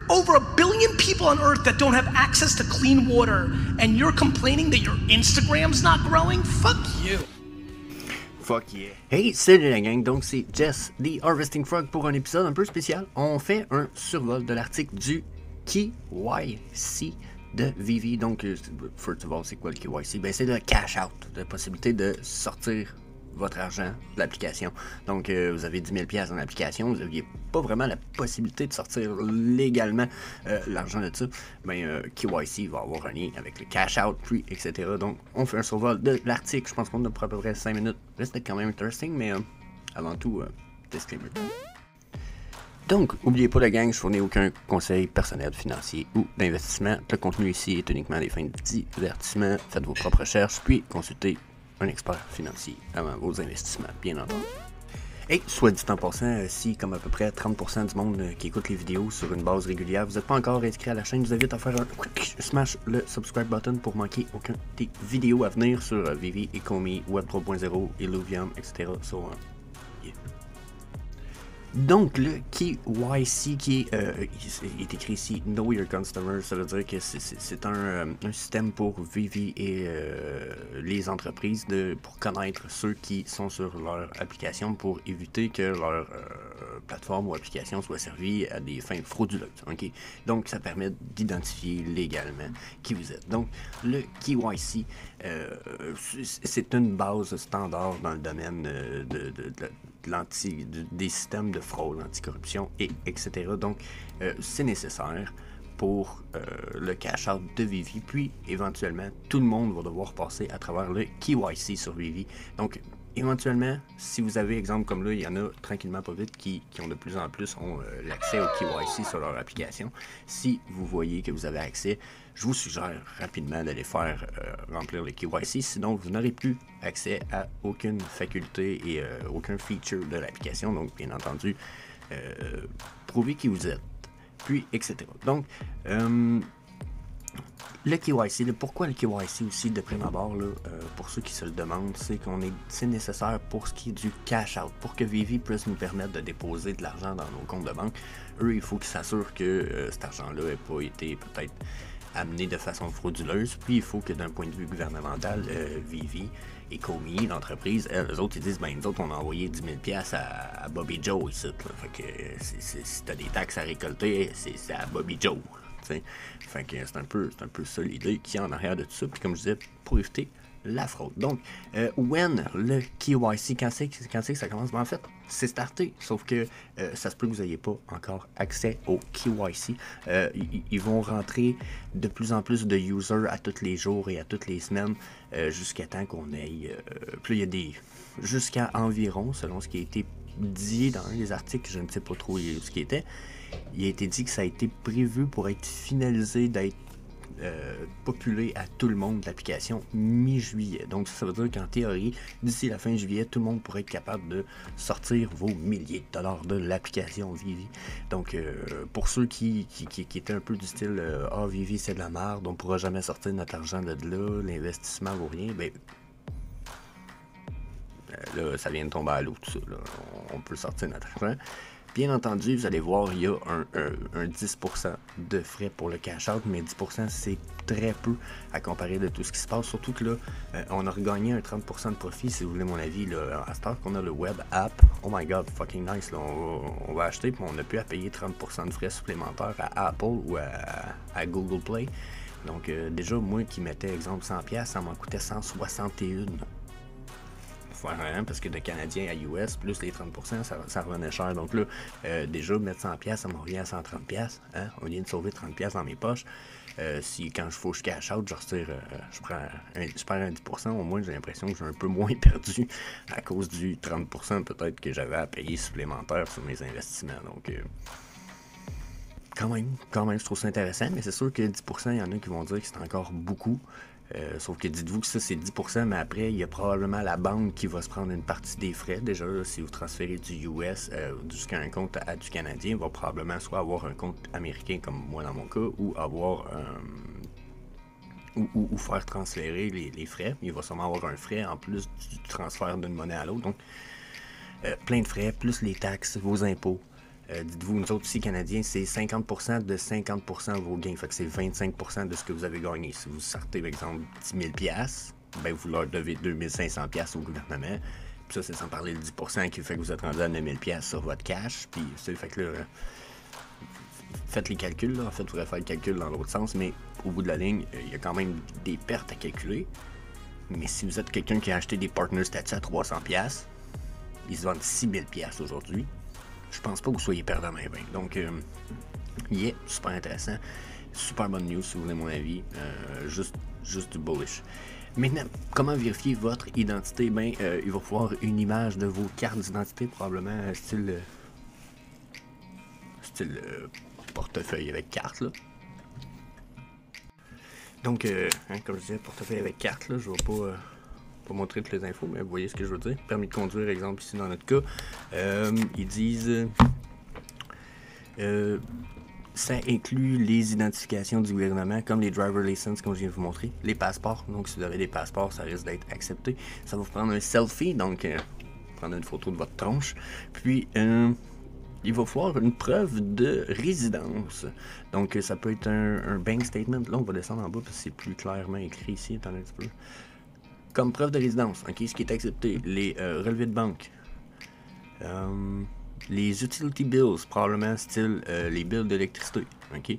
over 1 billion people on Earth that don't have access to clean water, and you're complaining that your Instagram's not growing? Fuck you. Fuck yeah. Hey, salut la gang, donc c'est Jess, The Harvesting Frog, pour un épisode un peu spécial. On fait un survol de l'article du KYC de Vivi. Donc, first of all, c'est quoi le KYC? Ben, c'est le cash out, la possibilité de sortir votre argent de l'application. Donc, vous avez 10 000$ dans l'application, vous n'aviez pas vraiment la possibilité de sortir légalement l'argent de ça. Ben, KYC va avoir un lien avec le cash out, puis etc. Donc, on fait un survol de l'article. Je pense qu'on a pour à peu près 5 minutes. Reste quand même interesting, mais avant tout, disclaimer. Donc, n'oubliez pas la gang, je fournis aucun conseil personnel, financier ou d'investissement. Le contenu ici est uniquement des fins de divertissement. Faites vos propres recherches, puis consultez un expert financier avant vos investissements, bien entendu. Et soit dit en passant, si comme à peu près 30% du monde qui écoute les vidéos sur une base régulière, vous n'êtes pas encore inscrit à la chaîne, je vous invite à faire un quick smash le subscribe button pour manquer aucun des vidéos à venir sur Vivi, Ecomi, Web 3.0, Illuvium, etc. So, yeah. Donc, le KYC qui est écrit ici, Know Your Customer, ça veut dire que c'est un système pour Vivi et les entreprises pour connaître ceux qui sont sur leur application pour éviter que leur plateforme ou application soit servie à des fins frauduleuses. Okay? Donc, ça permet d'identifier légalement qui vous êtes. Donc, le KYC, c'est une base standard dans le domaine des systèmes de fraude, anticorruption, etc. Donc, c'est nécessaire pour le cash-out de Vivi, puis éventuellement, tout le monde va devoir passer à travers le KYC sur Vivi. Donc, éventuellement, si vous avez, exemple comme là, il y en a tranquillement pas vite qui ont de plus en plus l'accès au KYC sur leur application. Si vous voyez que vous avez accès, je vous suggère rapidement d'aller faire remplir le KYC, sinon vous n'aurez plus accès à aucune faculté et aucun feature de l'application. Donc, bien entendu, prouvez qui vous êtes, puis etc. Donc, le KYC, pourquoi le KYC aussi de prime abord, pour ceux qui se le demandent, c'est nécessaire pour ce qui est du cash out, pour que Vivi puisse nous permettre de déposer de l'argent dans nos comptes de banque. Eux, il faut qu'ils s'assurent que cet argent-là n'ait pas été peut-être amené de façon frauduleuse, puis il faut que d'un point de vue gouvernemental, Vivi et Comi, l'entreprise, eux autres, ils disent, ben nous autres, on a envoyé 10 000$ à Bobby Joe ici, là. Fait que si t'as des taxes à récolter, c'est à Bobby Joe. T'sais. Fait que c'est un peu ça l'idée qui est en arrière de tout ça, puis comme je disais, pour éviter la fraude. Donc, when le KYC, quand c'est que ça commence? Ben, en fait, c'est starté, sauf que ça se peut que vous n'ayez pas encore accès au KYC. Ils vont rentrer de plus en plus de users à tous les jours et à toutes les semaines jusqu'à temps qu'on ait... puis il y a des... jusqu'à environ, selon ce qui a été dit dans un des articles, je ne sais pas trop ce qui était, il a été dit que ça a été prévu pour être finalisé, d'être populé à tout le monde de l'application mi-juillet. Donc ça veut dire qu'en théorie, d'ici la fin juillet, tout le monde pourrait être capable de sortir vos milliers de dollars de l'application Vivi. Donc pour ceux qui étaient un peu du style Vivi c'est de la merde, on ne pourra jamais sortir notre argent de là, l'investissement vaut rien, ben là ça vient de tomber à l'eau tout ça, là. On peut sortir notre argent. Bien entendu, vous allez voir, il y a un 10% de frais pour le cash-out, mais 10% c'est très peu à comparer de tout ce qui se passe. Surtout que là, on a regagné un 30% de profit, si vous voulez mon avis. Là, à cette heure qu'on a le web app, oh my god, fucking nice. Là, on va acheter, puis on n'a plus à payer 30% de frais supplémentaires à Apple ou à Google Play. Donc déjà, moi qui mettais, exemple, 100$, ça m'en coûtait 161$. Parce que de Canadien à US, plus les 30%, ça revenait cher. Donc là, déjà, mettre 100$, ça me revient à 130$. Hein? On vient de sauver 30$ dans mes poches. Si quand je cash out, je perds un 10%, au moins j'ai l'impression que j'ai un peu moins perdu à cause du 30% peut-être que j'avais à payer supplémentaire sur mes investissements. Donc, quand même, je trouve ça intéressant, mais c'est sûr que 10%, il y en a qui vont dire que c'est encore beaucoup. Sauf que dites-vous que ça c'est 10%, mais après il y a probablement la banque qui va se prendre une partie des frais. Déjà là, si vous transférez du US jusqu'à un compte à du Canadien, il va probablement soit avoir un compte américain comme moi dans mon cas, ou avoir ou faire transférer les frais. Il va sûrement avoir un frais en plus du transfert d'une monnaie à l'autre. Donc plein de frais, plus les taxes, vos impôts. Dites-vous, nous autres ici, Canadiens, c'est 50% de 50% de vos gains. Fait que c'est 25% de ce que vous avez gagné. Si vous sortez, par exemple, 10 000 $, ben vous leur devez 2 500 $ au gouvernement. Puis ça, c'est sans parler de 10% qui fait que vous êtes rendu à 9 000 $ sur votre cash. Puis ça fait que là, faites les calculs. Là. En fait, vous pourrez faire le calcul dans l'autre sens. Mais au bout de la ligne, il y a quand même des pertes à calculer. Mais si vous êtes quelqu'un qui a acheté des partner statuts à 300 $, ils se vendent 6 000 $ aujourd'hui. Je pense pas que vous soyez perdant même. Donc, super intéressant. Super bonne news si vous voulez mon avis. Juste du bullish. Maintenant, comment vérifier votre identité? Ben, il va falloir une image de vos cartes d'identité, probablement style portefeuille avec carte, là. Donc, comme je disais, portefeuille avec carte, là, je vais pas montrer toutes les infos, mais vous voyez ce que je veux dire. Permis de conduire, exemple, ici dans notre cas. Ils disent... ça inclut les identifications du gouvernement, comme les driver license, comme je viens de vous montrer, les passeports. Donc, si vous avez des passeports, ça risque d'être accepté. Ça va vous prendre un selfie, donc prendre une photo de votre tronche. Puis, il va falloir une preuve de résidence. Donc, ça peut être un bank statement. Là, on va descendre en bas parce que c'est plus clairement écrit ici. Attendez un petit peu. Comme preuve de résidence, ok, ce qui est accepté, les relevés de banque, les utility bills, probablement style les bills d'électricité, ok,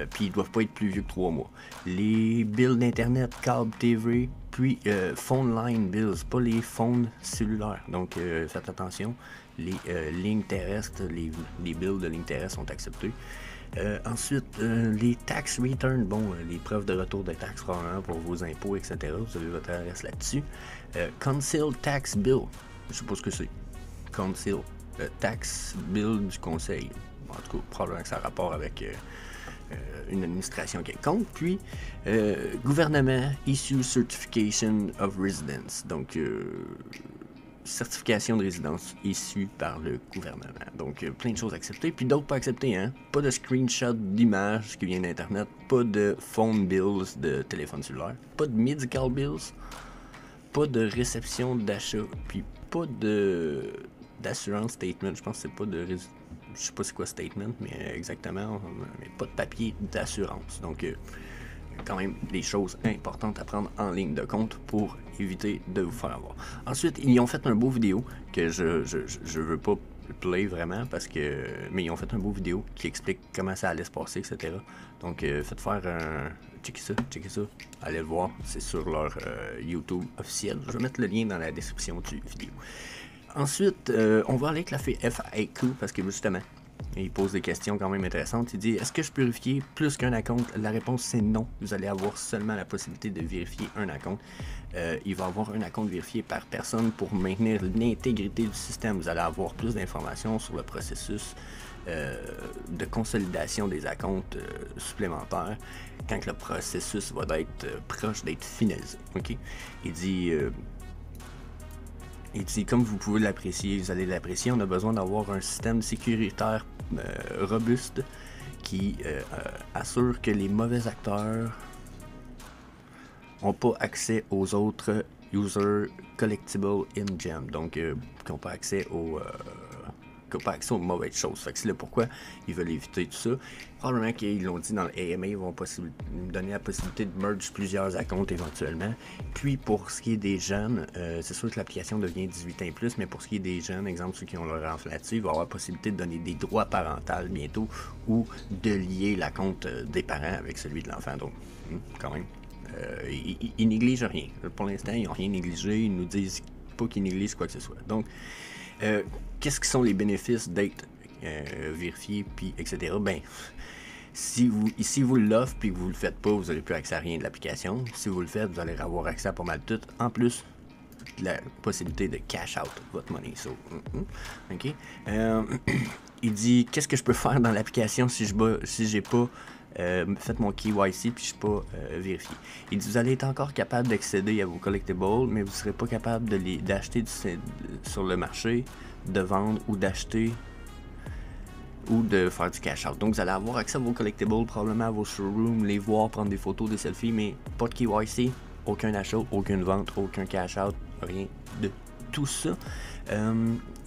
puis ils doivent pas être plus vieux que 3 mois. Les bills d'internet, câble, TV, puis phone line bills, pas les phones cellulaires. Donc faites attention, les lignes terrestres, les bills de lignes terrestres sont acceptés. Ensuite, les tax returns, les preuves de retour de taxes probablement pour vos impôts, etc. Vous avez votre adresse là-dessus. Concealed tax bill, je sais pas ce que c'est. Concealed tax bill du conseil. En tout cas, probablement que ça a rapport avec une administration quelconque. Puis, gouvernement issue certification of residence. Donc, certification de résidence issue par le gouvernement. Donc, plein de choses acceptées, puis d'autres pas acceptées, hein. Pas de screenshot d'image qui vient d'Internet, pas de phone bills de téléphone cellulaire, pas de medical bills, pas de réception d'achat, puis pas d'assurance statement. Je pense que c'est pas de... Je sais pas c'est quoi statement, mais exactement, mais pas de papier d'assurance. Donc, quand même des choses importantes à prendre en ligne de compte pour éviter de vous faire avoir. Ensuite, ils ont fait un beau vidéo que je veux pas play vraiment parce que... Mais ils ont fait un beau vidéo qui explique comment ça allait se passer, etc. Donc, faites faire un... Checkez ça. Allez le voir, c'est sur leur YouTube officiel. Je vais mettre le lien dans la description du vidéo. Ensuite, on va aller avec la FAQ parce que justement, il pose des questions quand même intéressantes. Il dit, est-ce que je peux vérifier plus qu'un compte? La réponse c'est non. Vous allez avoir seulement la possibilité de vérifier un compte. Il va y avoir un compte vérifié par personne pour maintenir l'intégrité du système. Vous allez avoir plus d'informations sur le processus de consolidation des comptes supplémentaires quand le processus va être proche d'être finalisé. Okay? Il dit, comme vous pouvez l'apprécier, vous allez l'apprécier, on a besoin d'avoir un système sécuritaire robuste qui assure que les mauvais acteurs n'ont pas accès aux autres user collectible in-gem. Donc, qui n'ont pas accès aux mauvaises choses. Fait que c'est là pourquoi ils veulent éviter tout ça. Probablement qu'ils l'ont dit dans le AMA, ils vont nous donner la possibilité de merge plusieurs comptes éventuellement. Puis pour ce qui est des jeunes, c'est sûr que l'application devient 18 ans et plus, mais pour ce qui est des jeunes, exemple ceux qui ont leur enfant là-dessus, il va y avoir la possibilité de donner des droits parentaux bientôt ou de lier la compte des parents avec celui de l'enfant. Donc, quand même, ils négligent rien. Pour l'instant, ils n'ont rien négligé. Ils nous disent pas qu'ils négligent quoi que ce soit. Donc, qu'est-ce qui sont les bénéfices d'être vérifié, puis etc. Ben, si vous l'offrez puis que vous le faites pas, vous n'aurez plus accès à rien de l'application. Si vous le faites, vous allez avoir accès à pas mal de tout. En plus, la possibilité de cash out votre money. So, ok. Il dit, qu'est-ce que je peux faire dans l'application si j'ai pas fait mon KYC puis je suis pas vérifié. Il dit, vous allez être encore capable d'accéder à vos collectibles, mais vous ne serez pas capable d'acheter sur le marché, de vendre ou d'acheter ou de faire du cash out. Donc vous allez avoir accès à vos collectibles, probablement à vos showrooms, les voir, prendre des photos, des selfies, mais pas de KYC, aucun achat, aucune vente, aucun cash out, rien de tout ça.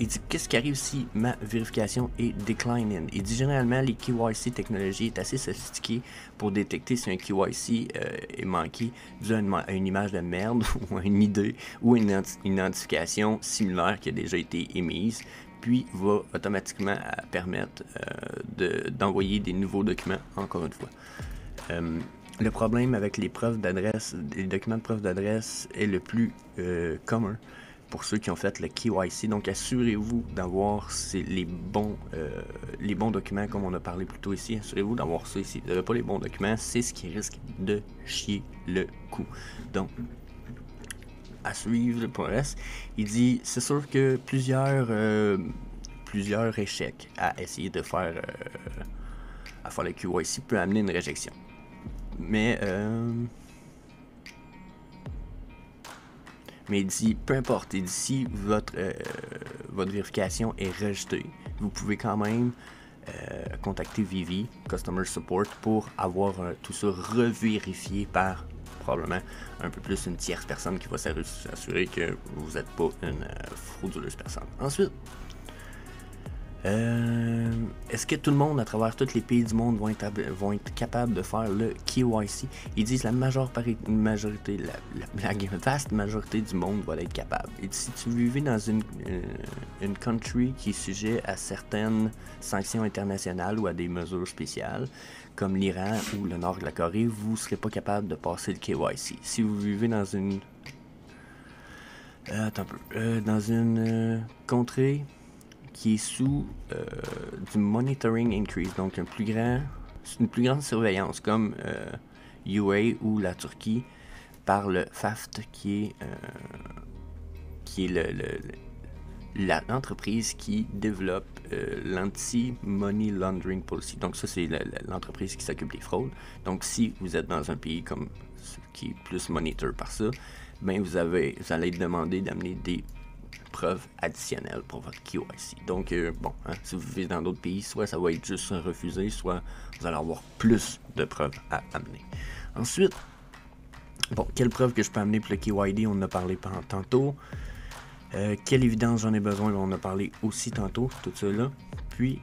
Il dit qu'est-ce qui arrive si ma vérification est declining. Il dit généralement les KYC technologie est assez sophistiquée pour détecter si un KYC est manqué dû à une image de merde ou à une idée ou une identification similaire qui a déjà été émise, puis va automatiquement permettre d'envoyer des nouveaux documents encore une fois. Le problème avec les preuves d'adresse, les documents de preuve d'adresse est le plus commun pour ceux qui ont fait le KYC. Donc assurez-vous d'avoir les bons documents comme on a parlé plus tôt ici. Assurez-vous d'avoir ça ici. Si vous n'avez pas les bons documents, c'est ce qui risque de chier le coup. Donc à suivre pour le reste. Il dit c'est sûr que plusieurs échecs à essayer de faire le KYC peut amener une réjection. Mais il dit, peu importe, il dit si votre vérification est rejetée, vous pouvez quand même contacter Vivi, Customer Support, pour avoir tout ça revérifié par probablement un peu plus une tierce personne qui va s'assurer que vous n'êtes pas une frauduleuse personne. Ensuite, est-ce que tout le monde à travers tous les pays du monde vont être capables de faire le KYC? Ils disent la majorité, la vaste majorité du monde va être capable. Et si tu vivez dans une country qui est sujet à certaines sanctions internationales ou à des mesures spéciales, comme l'Iran ou le nord de la Corée, vous ne serez pas capable de passer le KYC. Si vous vivez dans une contrée qui est sous du monitoring increase, donc une plus grande surveillance, comme UA ou la Turquie, par le FAFT, qui est l'entreprise qui développe l'anti-money laundering policy. Donc ça, c'est l'entreprise qui s'occupe des fraudes. Donc si vous êtes dans un pays comme qui est plus monitor par ça, ben vous allez être demandé d'amener des preuves additionnelles pour votre KYC. Donc, si vous vivez dans d'autres pays, soit ça va être juste refusé, soit vous allez avoir plus de preuves à amener. Ensuite, quelle preuve que je peux amener pour le KYD, on en a parlé tantôt. Quelle évidence j'en ai besoin, on en a parlé aussi tantôt, tout ça là. Puis,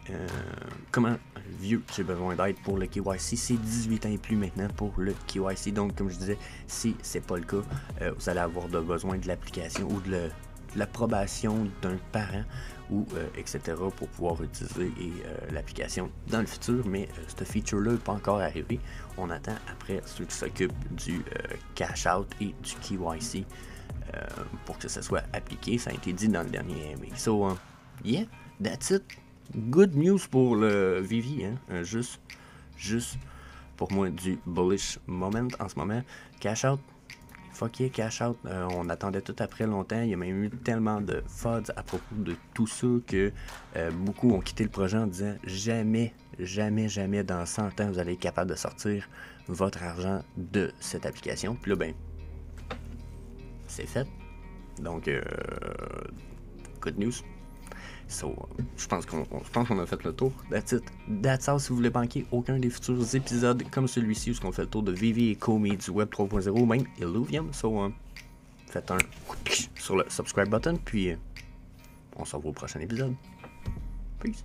comment vieux j'ai besoin d'aide pour le KYC, c'est 18 ans et plus maintenant pour le KYC. Donc, comme je disais, si c'est pas le cas, vous allez avoir besoin de l'application ou de l'approbation d'un parent ou etc. pour pouvoir utiliser l'application dans le futur, mais ce feature-là n'est pas encore arrivé. On attend après ceux qui s'occupent du cash out et du KYC pour que ça soit appliqué. Ça a été dit dans le dernier mail. So, yeah, that's it. Good news pour le Vivi, hein? Juste pour moi du bullish moment en ce moment. Cash out. Fuck yeah, cash out. On attendait tout après longtemps. Il y a même eu tellement de FUDs à propos de tout ça que beaucoup ont quitté le projet en disant jamais dans 100 ans vous allez être capable de sortir votre argent de cette application. Puis là, c'est fait. Donc, good news. So, je pense qu'on a fait le tour. That's it. That's all. Si vous voulez manquer aucun des futurs épisodes comme celui-ci où on fait le tour de Vivi et Comey du Web 3.0, même Illuvium. So, faites un coup de pied sur le subscribe button, puis on se revoit au prochain épisode. Peace.